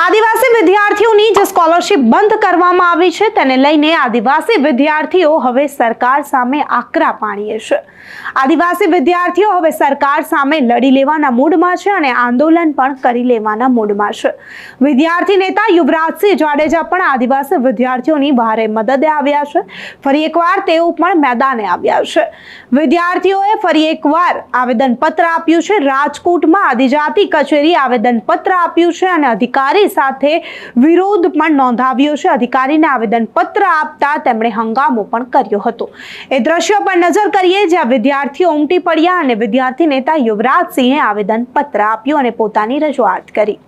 આદિવાસી વિદ્યાર્થીઓની જે સ્કોલરશિપ બંધ કરવામાં આવી છે તેને લઈને આદિવાસી વિદ્યાર્થીઓ હવે સરકાર સામે આકરા પાણીએ છે। આદિવાસી વિદ્યાર્થીઓ હવે સરકાર સામે લડી લેવાના મૂડમાં છે અને આંદોલન પણ કરી લેવાના મૂડમાં છે। વિદ્યાર્થી નેતા યુવરાજસિંહ જાડેજા પણ આદિવાસી વિદ્યાર્થીઓની ભારે મદદે આવ્યા છે। ફરી એકવાર તેઓ પણ મેદાને આવ્યા છે। વિદ્યાર્થીઓએ ફરી એકવાર આવેદનપત્ર આપ્યું છે। રાજકોટમાં આદિજાતિ કચેરી આવેદનપત્ર આપ્યું છે અને અધિકારી સાથે વિરોધ પણ નોંધાવ્યો છે। અધિકારીને આવેદનપત્ર આપતા તેમણે હંગામો પણ કર્યો હતો। એ દ્રશ્યો પર નજર કરીએ જ્યાં વિદ્યાર્થીઓ ઉમટી પડ્યા અને વિદ્યાર્થી નેતા યુવરાજસિંહે આવેદનપત્ર આપ્યું અને પોતાની રજૂઆત કરી।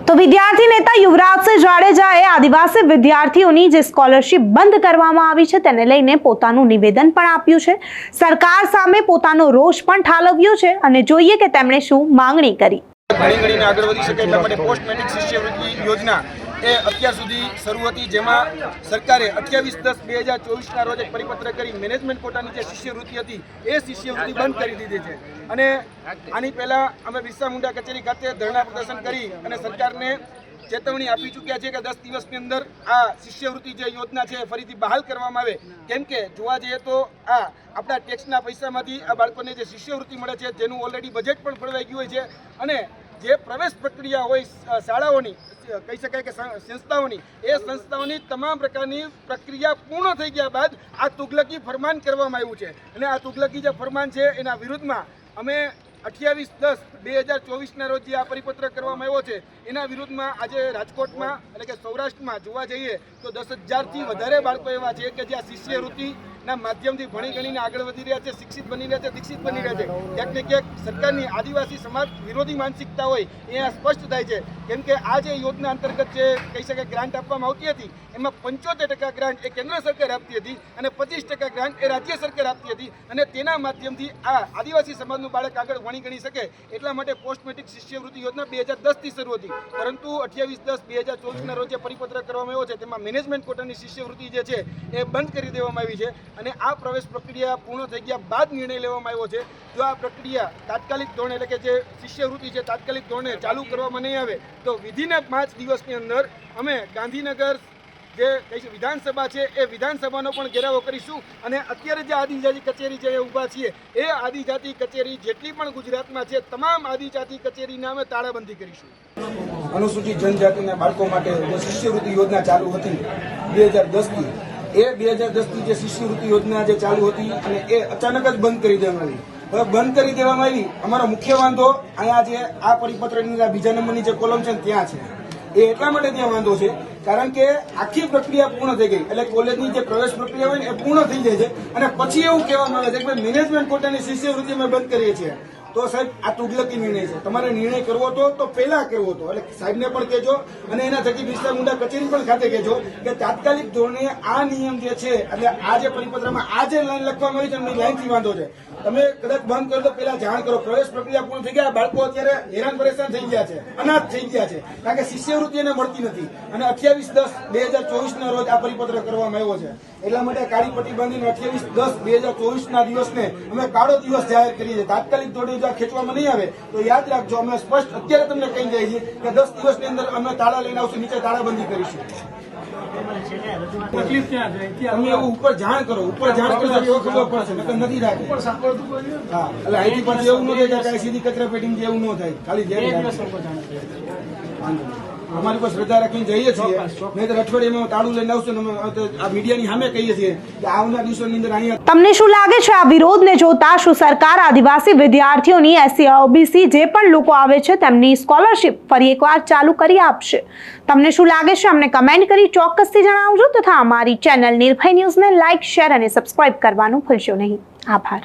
तो विद्यार्थी नेता युवराजसिंह जाडेजाए आदिवासी विद्यार्थीओनी जे स्कॉलरशिप बंद करवामां आवी छे तेने लईने पोतानुं निवेदन पण आप्युं छे। सरकार सामे पोतानो रोष पण ठालव्यो छे અને જોઈએ કે તેમણે શું માંગણી કરી। ઘણી આગળ વધી શકે એટલા માટે પોસ્ટ મેટ્રિક શિષ્યવૃત્તિ યોજના એ અત્યાર સુધી શરૂ હતી, જેમાં સરકારે 28/10/2024 રોજ એક પરિપત્ર કરી મેનેજમેન્ટ કોટાની જે શિષ્યવૃત્તિ હતી એ શિષ્યવૃત્તિ બંધ કરી દીધી છે। અને આની પહેલા અમે બિરસા મુંડા કચેરી ખાતે ધરણા પ્રદર્શન કરી અને સરકારને ચેતવણી આપી ચૂક્યા છે કે 10 દિવસની અંદર આ શિષ્યવૃત્તિ જે યોજના છે ફરીથી બહાલ કરવામાં આવે, કેમ કે જોવા જઈએ તો આ આપણા ટેક્સના પૈસામાંથી આ બાળકોને જે શિષ્યવૃત્તિ મળે છે જેનું ઓલરેડી બજેટ પણ ફળવાઈ ગયું હોય છે, અને જે પ્રવેશ પ્રક્રિયા હોય શાળાઓની, કહી શકાય કે સંસ્થાઓની, એ સંસ્થાઓની તમામ પ્રકારની પ્રક્રિયા પૂર્ણ થઈ ગયા બાદ આ તુગલકી ફરમાન કરવામાં આવ્યું છે. અને આ તુગલકી જે ફરમાન છે એના વિરુદ્ધમાં અમે 28/10/2024ના રોજ જે આ પરિપત્ર કરવામાં આવ્યો છે એના વિરુદ્ધમાં આજે રાજકોટમાં એટલે કે સૌરાષ્ટ્રમાં જોવા જઈએ તો 10,000થી વધારે બાળકો એવા છે કે જે આ શિષ્યવૃત્તિના માધ્યમથી ભણી ગણીને આગળ વધી રહ્યા છે, શિક્ષિત બની રહ્યા છે, દીક્ષિત બની રહ્યા છે. ક્યાંક ને ક્યાંક સરકારની આદિવાસી સમાજ વિરોધી માનસિકતા હોય એ સ્પષ્ટ થાય છે, કેમ કે આ જે યોજના અંતર્ગત જે કહી શકાય ગ્રાન્ટ આપવામાં આવતી હતી એમાં 75% ગ્રાન્ટ એ કેન્દ્ર સરકાર આપતી હતી અને 25% ગ્રાન્ટ એ રાજ્ય સરકાર આપતી હતી, અને તેના માધ્યમથી આ આદિવાસી સમાજનું બાળક આગળ ગણી શકે એટલા માટે પોસ્ટ મેટ્રિક શિષ્યવૃત્તિ યોજના 2010થી શરૂ હતી, પરંતુ 28/10/2024ના રોજ જે પરિપત્ર કરવામાં આવ્યો છે તેમાં મેનેજમેન્ટ કોટાની શિષ્યવૃત્તિ જે છે એ બંધ કરી દેવામાં આવી છે. અને આ પ્રવેશ પ્રક્રિયા પૂર્ણ થઈ ગયા બાદ નિર્ણય લેવામાં આવ્યો છે, જો આ પ્રક્રિયા તાત્કાલિક ધોરણે એટલે કે જે શિષ્યવૃત્તિ છે તાત્કાલિક ધોરણે ચાલુ કરવામાં નહીં આવે તો વિધિને 5 દિવસની અંદર અમે ગાંધીનગર જે કઈ વિધાનસભા છે એ વિધાનસભાનો પણ ઘેરાવો કરીશું, અને અત્યારે જે આદિજાતિ કચેરી છે એ ઊભા છીએ એ આદિજાતિ કચેરી જેટલી પણ ગુજરાતમાં છે તમામ આદિજાતિ કચેરીને અમે તાળાબંધી કરીશું. અનુસૂચિત જનજાતિના બાળકો માટે જે શિષ્યવૃત્તિ યોજના ચાલુ હતી 2010થી, એ 2010થી જે શિષ્યવૃત્તિ યોજના જે ચાલુ હતી અને એ અચાનક જ બંધ કરી દેવામાં આવી. હવે બંધ કરી દેવામાં આવી, અમારો મુખ્ય વાંધો અહીંયા જે આ પરિપત્રની બીજા નંબરની જે કોલમ છે ત્યાં છે. એ એટલા માટે ત્યાં વાંધો છે કારણ કે આખી પ્રક્રિયા પૂર્ણ થઈ ગઈ, એટલે કોલેજની જે પ્રવેશ પ્રક્રિયા હોય ને એ પૂર્ણ થઈ જાય છે, અને પછી એવું કહેવામાં આવે છે કે મેનેજમેન્ટ કોટાની શિષ્યવૃત્તિ અમે બંધ કરીએ છીએ. તો સાહેબ આ તુગલકી નિર્ણય છે, તમારે નિર્ણય કરવો તો પહેલા કરવો હતો, એટલે સાહેબને પણ કહેજો અને એના થકી બિરસા મુંડા કચેરી પણ ખાતે કહેજો કે તાત્કાલિક ધોરણે આ નિયમ જે છે એટલે આ જે પરિપત્રમાં આ જે લાઈન લખવામાં આવી છે એમની લાઈનથી વાંધો છે, તમે કદાચ બંધ કરો તો પહેલા જાણ કરો. પ્રવેશ પ્રક્રિયા પૂર્ણ થઈ ગયા, બાળકો અત્યારે હેરાન પરેશાન થઈ ગયા છે, અનાથ થઈ ગયા છે, કારણ કે શિષ્યવૃત્તિ એને મળતી નથી, અને 28/10/2024ના રોજ આ પરિપત્ર કરવામાં આવ્યો છે. એટલા માટે કાળી પટ્ટી બાંધીને 28/10/2024ના દિવસને અમે કાળો દિવસ જાહેર કરીએ છીએ. તાત્કાલિક ધોરણે જો ખેંચવામાં નહીં આવે તો યાદ રાખજો, અમે સ્પષ્ટ અત્યારે તમને કહી દઈએ છીએ કે 10 દિવસની અંદર અમે તાળા લઈને આવશું, નીચે તાળાબંધી કરીશું. તકલીફ ક્યાં છે તમે એવું ઉપર જાણ કરો, ઉપર જાણ કરશો એવો ખબર પડશે, નકર નથી રાખી. હા, એટલે અહીંથી પછી એવું ન થાય કે સીધી કચરા પેટીમાં જેવું ન થાય, ખાલી ધ્યાન અમારી પર શ્રદ્ધા રાખીને જઈએ છીએ, નહીંતર અઠવાડિયામાં તાળું લઈને આવશું ને આ મીડિયાની સામે કહીએ છીએ કે આવનાર દિવસોની અંદર અહીંયા. તમને શું લાગે છે આ વિરોધને જોતા શું સરકાર આદિવાસી વિદ્યાર્થીઓની SC OBC જે પણ લોકો આવે છે તેમની સ્કોલરશિપ ફરી એકવાર ચાલુ કરી આપશે? તમને શું લાગે છે અમને કમેન્ટ કરી ચોક્કસથી જણાવજો, તથા અમારી ચેનલ નિર્ભય ન્યૂઝને લાઇક, શેર અને સબસ્ક્રાઇબ કરવાનું ભૂલશો નહીં. આભાર.